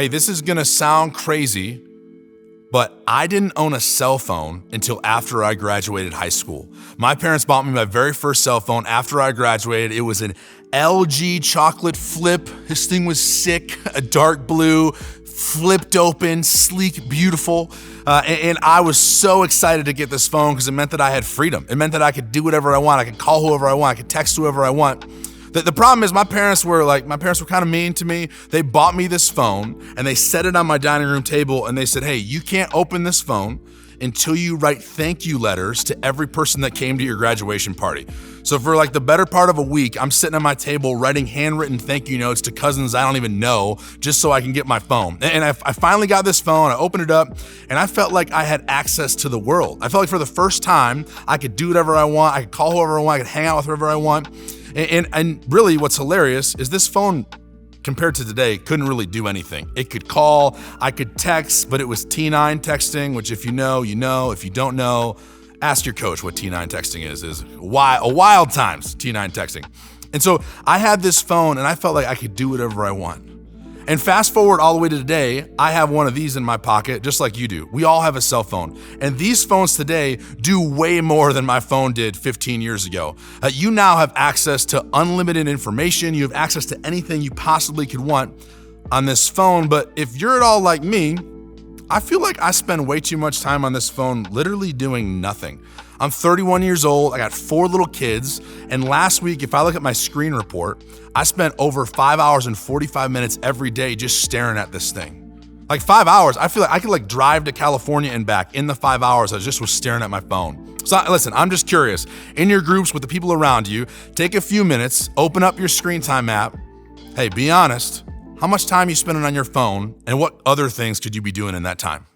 Hey, this is gonna sound crazy, but I didn't own a cell phone until after I graduated high school. My parents bought me my very first cell phone after I graduated. It was an LG chocolate flip. This thing was sick, a dark blue, flipped open, sleek, beautiful. And I was so excited to get this phone because it meant that I had freedom. It meant that I could do whatever I want. I could call whoever I want. I could text whoever I want. The problem is my parents were kind of mean to me. They bought me this phone and they set it on my dining room table and they said, hey, you can't open this phone until you write thank you letters to every person that came to your graduation party. So for like the better part of a week, I'm sitting at my table writing handwritten thank you notes to cousins I don't even know just so I can get my phone. And I finally got this phone, I opened it up, and I felt like I had access to the world. I felt like for the first time, I could do whatever I want, I could call whoever I want, I could hang out with whoever I want. And really what's hilarious is this phone, compared to today, couldn't really do anything. It could call, I could text, but it was T9 texting, which if you know, you know. If you don't know, ask your coach what T9 texting is wild times T9 texting. And so I had this phone and I felt like I could do whatever I want. And fast forward all the way to today, I have one of these in my pocket, just like you do. We all have a cell phone. And these phones today do way more than my phone did 15 years ago. You now have access to unlimited information. You have access to anything you possibly could want on this phone. But if you're at all like me, I feel like I spend way too much time on this phone literally doing nothing. I'm 31 years old, I got 4 little kids, and last week, if I look at my screen report, I spent over 5 hours and 45 minutes every day just staring at this thing. Like 5 hours, I feel like I could drive to California and back in the 5 hours I just was staring at my phone. So listen, I'm just curious, in your groups with the people around you, take a few minutes, open up your screen time app. Hey, be honest, how much time are you spending on your phone, and what other things could you be doing in that time?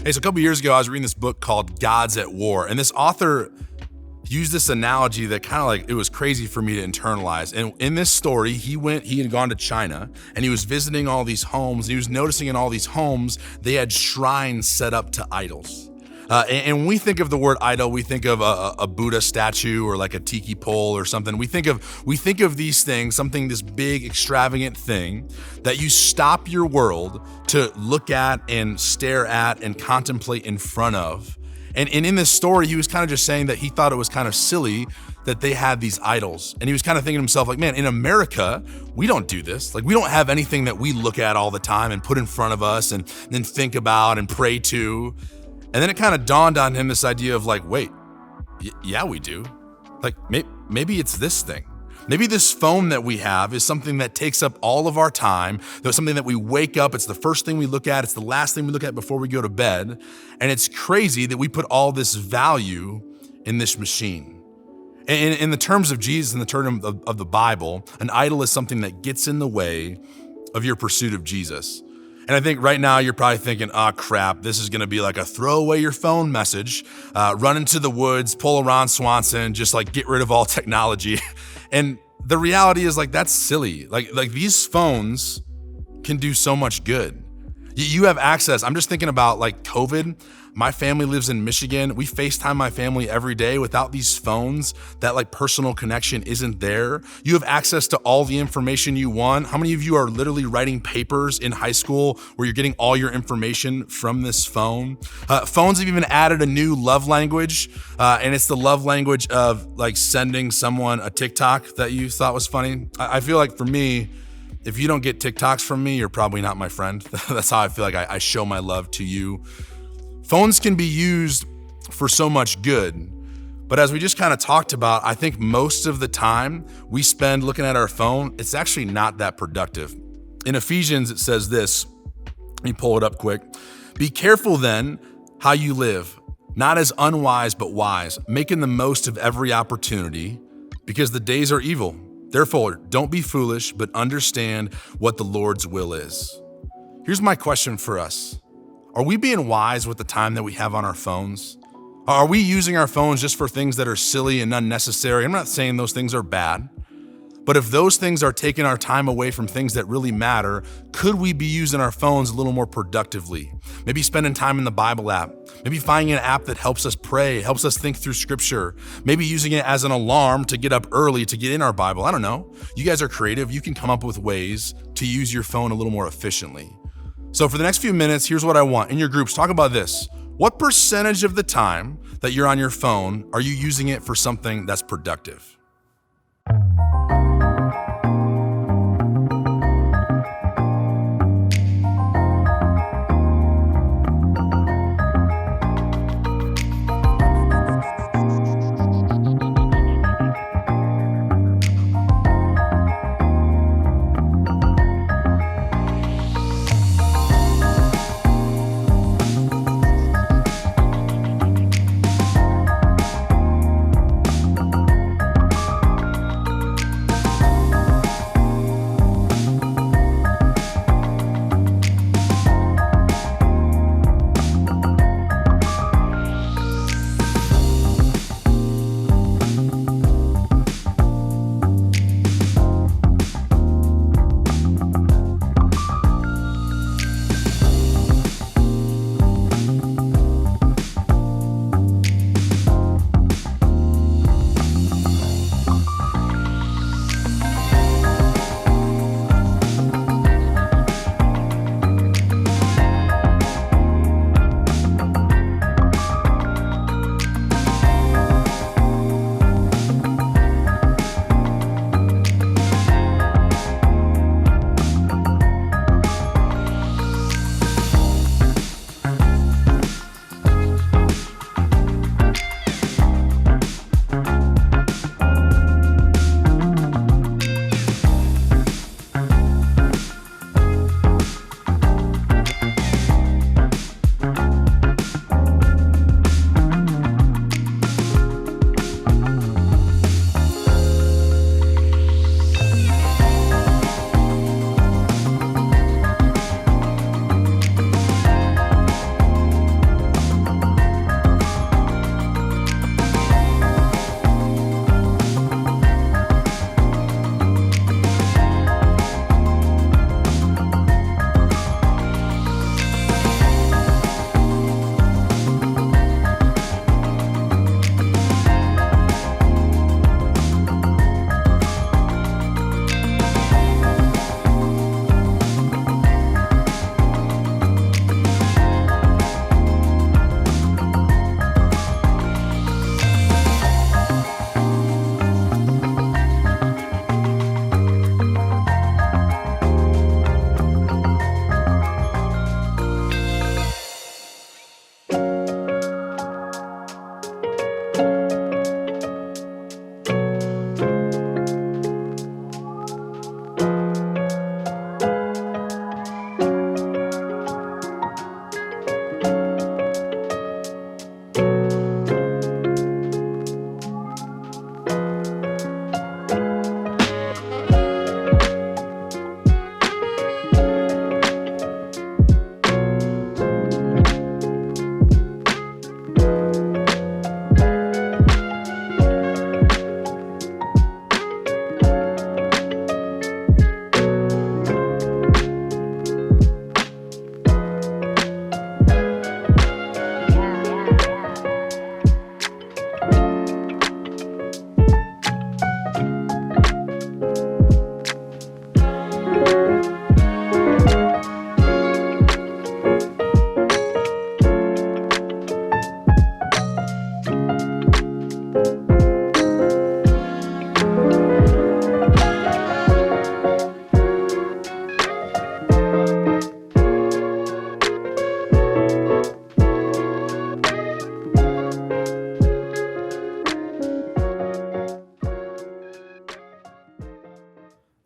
Hey, so a couple years ago, I was reading this book called Gods at War, and this author used this analogy that kind of like, it was crazy for me to internalize. And in this story, he had gone to China and he was visiting all these homes. And he was noticing in all these homes, they had shrines set up to idols. And when we think of the word idol, we think of a Buddha statue or like a tiki pole or something. We think of these things, this big extravagant thing that you stop your world to look at and stare at and contemplate in front of. And in this story, he was kind of just saying that he thought it was kind of silly that they had these idols. And he was kind of thinking to himself, like, man, in America, we don't do this. Like, we don't have anything that we look at all the time and put in front of us and then think about and pray to. And then it kind of dawned on him, this idea of like, wait, yeah, we do. Like, maybe it's this thing. Maybe this phone that we have is something that takes up all of our time. There's something that we wake up, it's the first thing we look at, it's the last thing we look at before we go to bed. And it's crazy that we put all this value in this machine. And in the terms of Jesus, in the term of the Bible, an idol is something that gets in the way of your pursuit of Jesus. And I think right now you're probably thinking, oh crap, this is gonna be like a throw away your phone message, run into the woods, pull a Ron Swanson, just like get rid of all technology. And the reality is like, that's silly. Like these phones can do so much good. You have access. I'm just thinking about like COVID. My family lives in Michigan. We FaceTime my family every day. Without these phones, that like personal connection isn't there. You have access to all the information you want. How many of you are literally writing papers in high school where you're getting all your information from this phone? Phones have even added a new love language, and it's the love language of like sending someone a TikTok that you thought was funny. I feel like for me, if you don't get TikToks from me, you're probably not my friend. That's how I feel like I show my love to you. Phones can be used for so much good, but as we just kind of talked about, I think most of the time we spend looking at our phone, it's actually not that productive. In Ephesians, it says this, let me pull it up quick. Be careful then how you live, not as unwise, but wise, making the most of every opportunity because the days are evil. Therefore, don't be foolish, but understand what the Lord's will is. Here's my question for us. Are we being wise with the time that we have on our phones? Are we using our phones just for things that are silly and unnecessary? I'm not saying those things are bad, but if those things are taking our time away from things that really matter, could we be using our phones a little more productively? Maybe spending time in the Bible app, maybe finding an app that helps us pray, helps us think through scripture, maybe using it as an alarm to get up early to get in our Bible. I don't know. You guys are creative. You can come up with ways to use your phone a little more efficiently. So for the next few minutes, here's what I want. In your groups, talk about this. What percentage of the time that you're on your phone are you using it for something that's productive?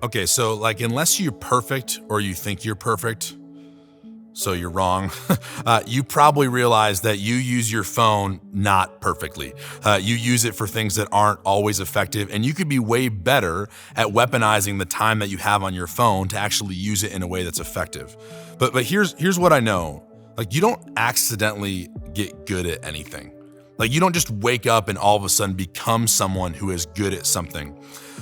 Okay, so like, unless you're perfect or you think you're perfect, so you're wrong. You probably realize that you use your phone not perfectly. You use it for things that aren't always effective, and you could be way better at weaponizing the time that you have on your phone to actually use it in a way that's effective. But here's what I know. Like, you don't accidentally get good at anything. Like, you don't just wake up and all of a sudden become someone who is good at something.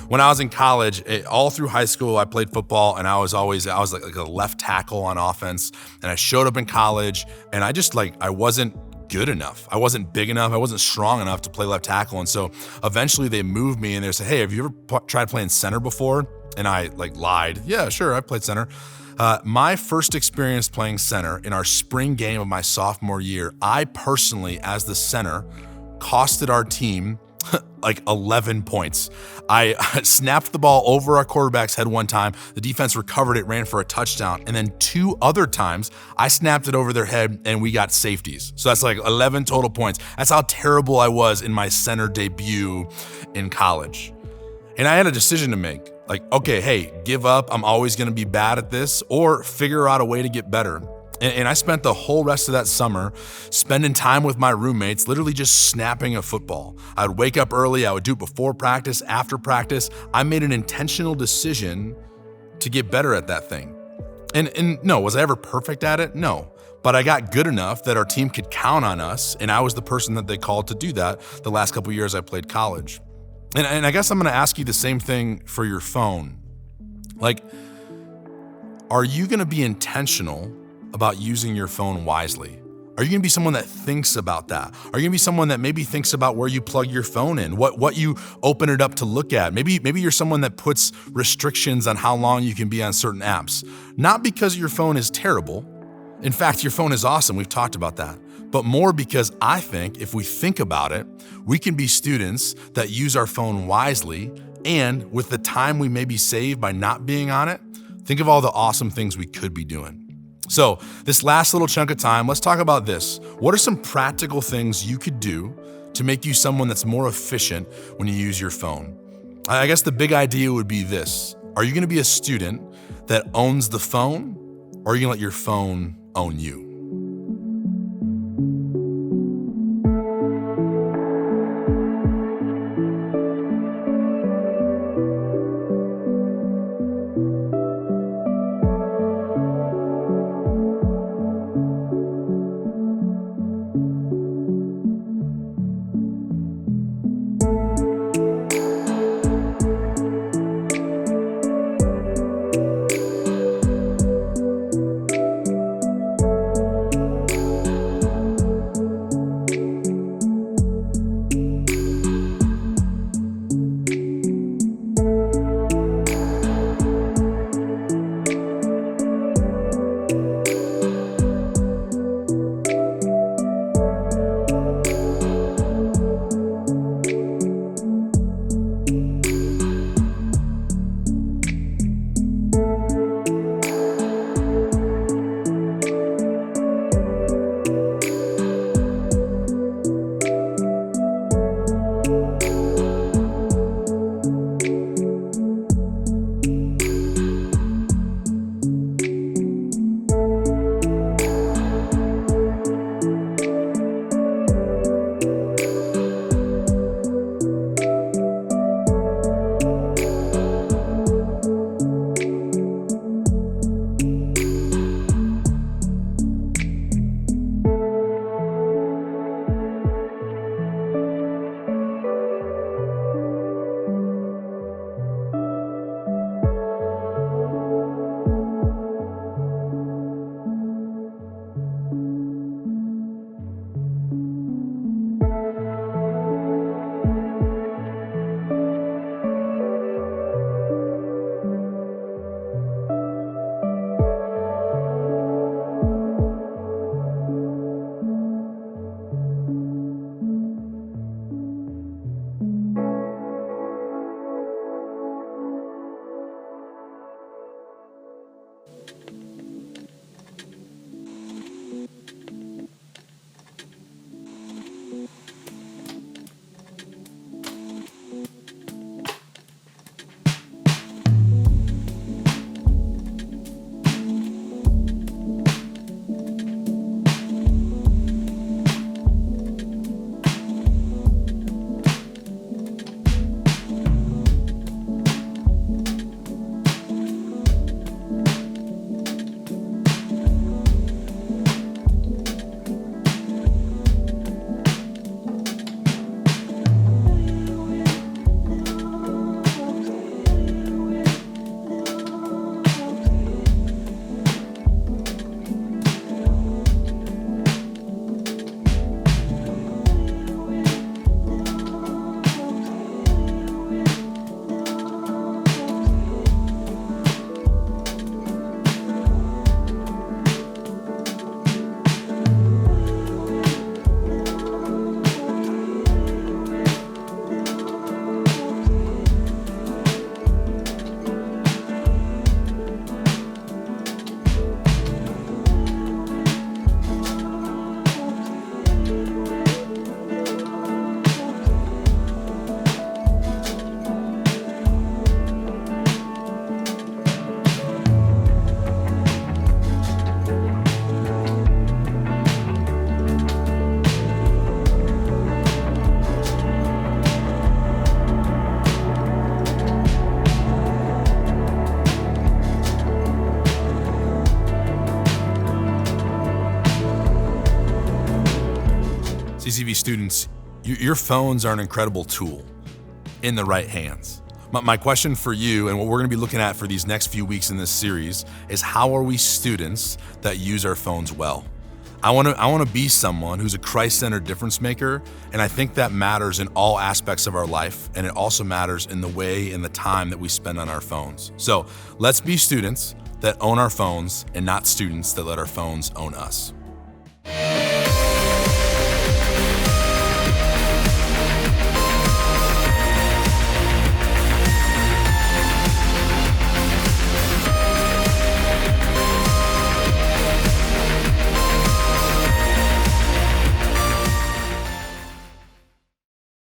When I was in college, all through high school, I played football, and I was like a left tackle on offense. And I showed up in college, and I wasn't good enough. I wasn't big enough. I wasn't strong enough to play left tackle. And so eventually they moved me, and they said, "Hey, have you ever tried playing center before?" And I lied. "Yeah, sure, I played center." My first experience playing center in our spring game of my sophomore year, I personally, as the center, costed our team like 11 points. I snapped the ball over our quarterback's head one time. The defense recovered it, ran for a touchdown. And then 2 other times, I snapped it over their head and we got safeties. So that's like 11 total points. That's how terrible I was in my center debut in college. And I had a decision to make. Like, okay, hey, give up. I'm always going to be bad at this, or figure out a way to get better. And I spent the whole rest of that summer spending time with my roommates, literally just snapping a football. I would wake up early. I would do it before practice, after practice. I made an intentional decision to get better at that thing. And no, was I ever perfect at it? No. But I got good enough that our team could count on us, and I was the person that they called to do that the last couple of years I played college. And I guess I'm going to ask you the same thing for your phone. Like, are you going to be intentional about using your phone wisely? Are you going to be someone that thinks about that? Are you going to be someone that maybe thinks about where you plug your phone in, what you open it up to look at? Maybe you're someone that puts restrictions on how long you can be on certain apps. Not because your phone is terrible. In fact, your phone is awesome. We've talked about that. But more because I think if we think about it, we can be students that use our phone wisely, and with the time we maybe save by not being on it, think of all the awesome things we could be doing. So this last little chunk of time, let's talk about this. What are some practical things you could do to make you someone that's more efficient when you use your phone? I guess the big idea would be this. Are you going to be a student that owns the phone, or are you going to let your phone own you? CCV students, your phones are an incredible tool in the right hands. My question for you, and what we're gonna be looking at for these next few weeks in this series, is how are we students that use our phones well? I wanna be someone who's a Christ-centered difference maker, and I think that matters in all aspects of our life, and it also matters in the way and the time that we spend on our phones. So let's be students that own our phones and not students that let our phones own us.